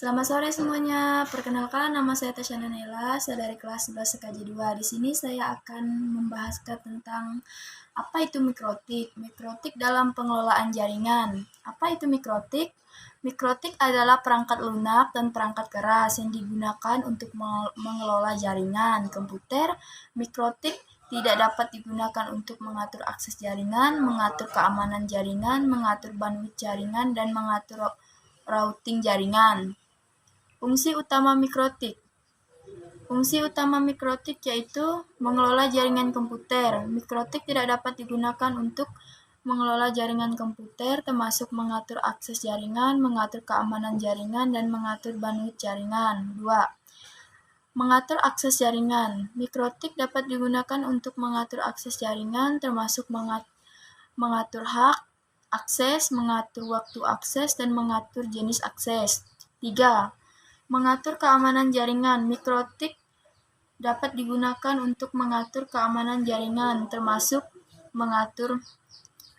Selamat sore semuanya. Perkenalkan, nama saya Tasyana Naila, saya dari kelas 11 SKJ 2. Di sini saya akan membahas tentang apa itu mikrotik. Mikrotik dalam pengelolaan jaringan. Apa itu mikrotik? Mikrotik adalah perangkat lunak dan perangkat keras yang digunakan untuk mengelola jaringan komputer. Mikrotik tidak dapat digunakan untuk mengatur akses jaringan, mengatur keamanan jaringan, mengatur bandwidth jaringan, dan mengatur routing jaringan. Fungsi utama mikrotik. Fungsi utama mikrotik yaitu mengelola jaringan komputer. Mikrotik tidak dapat digunakan untuk mengelola jaringan komputer, termasuk mengatur akses jaringan, mengatur keamanan jaringan, dan mengatur bandwidth jaringan. 2. Mengatur akses jaringan. Mikrotik dapat digunakan untuk mengatur akses jaringan, termasuk mengatur hak akses, mengatur waktu akses, dan mengatur jenis akses. 3. Mengatur keamanan jaringan. Mikrotik dapat digunakan untuk mengatur keamanan jaringan, termasuk mengatur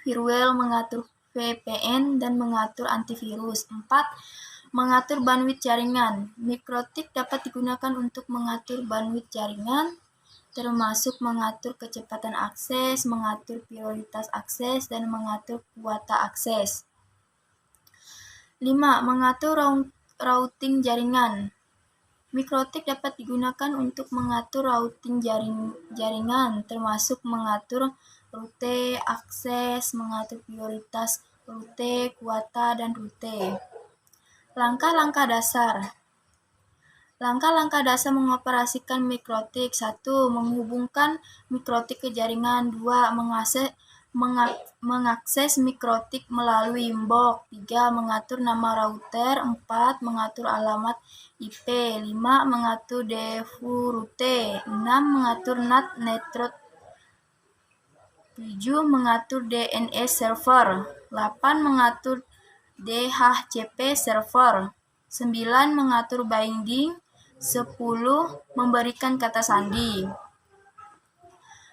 firewall, mengatur VPN, dan mengatur antivirus. 4. Mengatur bandwidth jaringan. Mikrotik dapat digunakan untuk mengatur bandwidth jaringan, termasuk mengatur kecepatan akses, mengatur prioritas akses, dan mengatur kuota akses. 5. Mengatur routing jaringan. Mikrotik dapat digunakan untuk mengatur routing jaringan, termasuk mengatur rute, akses, mengatur prioritas rute, kuota, dan rute. Langkah-langkah dasar. Langkah-langkah dasar mengoperasikan mikrotik. 1. Menghubungkan mikrotik ke jaringan. 2. Mengakses mikrotik melalui inbox. 3. Mengatur nama router. 4. Mengatur alamat IP. 5. Mengatur default rute. 6. Mengatur NAT network. 7. Mengatur DNS server. 8. Mengatur DHCP server. 9. Mengatur binding. 10. Memberikan kata sandi.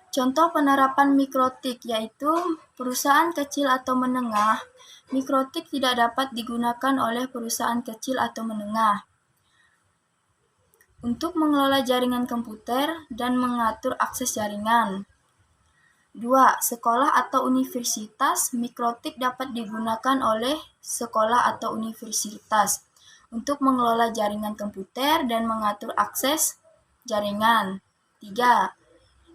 Contoh penerapan mikrotik yaitu perusahaan kecil atau menengah. Mikrotik tidak dapat digunakan oleh perusahaan kecil atau menengah untuk mengelola jaringan komputer dan mengatur akses jaringan. 2. Sekolah atau universitas. Mikrotik dapat digunakan oleh sekolah atau universitas untuk mengelola jaringan komputer dan mengatur akses jaringan. 3.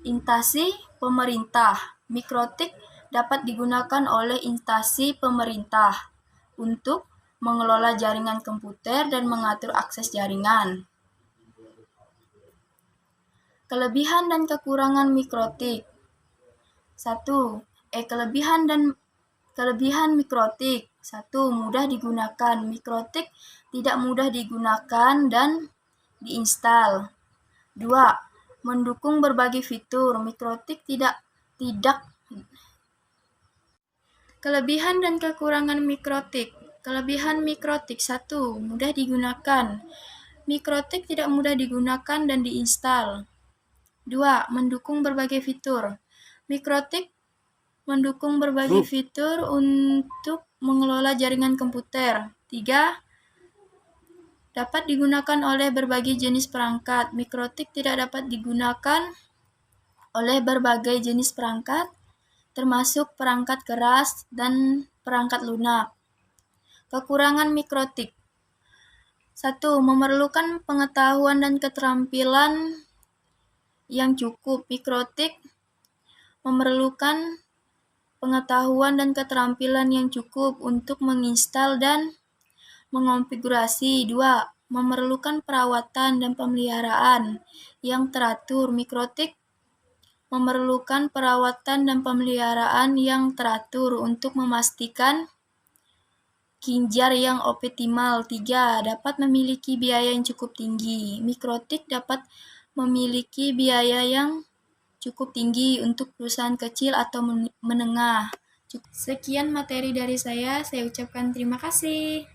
Instansi pemerintah. Mikrotik dapat digunakan oleh instansi pemerintah untuk mengelola jaringan komputer dan mengatur akses jaringan. Kelebihan dan kekurangan mikrotik. 1. Kelebihan mikrotik. 1. Mudah digunakan. Mikrotik tidak mudah digunakan dan diinstal. 2. Mendukung berbagai fitur. Mikrotik tidak. Kelebihan dan kekurangan mikrotik. Kelebihan mikrotik. 1. Mudah digunakan. Mikrotik tidak mudah digunakan dan diinstal. 2. Mendukung berbagai fitur. Mikrotik mendukung berbagai fitur untuk mengelola jaringan komputer. 3. Dapat digunakan oleh berbagai jenis perangkat. Mikrotik tidak dapat digunakan oleh berbagai jenis perangkat, termasuk perangkat keras dan perangkat lunak. Kekurangan mikrotik. 1. Memerlukan pengetahuan dan keterampilan yang cukup. Mikrotik memerlukan pengetahuan dan keterampilan yang cukup untuk menginstal dan mengonfigurasi. 2. Memerlukan perawatan dan pemeliharaan yang teratur. Mikrotik memerlukan perawatan dan pemeliharaan yang teratur untuk memastikan kinerja yang optimal. 3. Dapat memiliki biaya yang cukup tinggi. Mikrotik dapat memiliki biaya yang cukup tinggi untuk perusahaan kecil atau menengah. Sekian materi dari saya ucapkan terima kasih.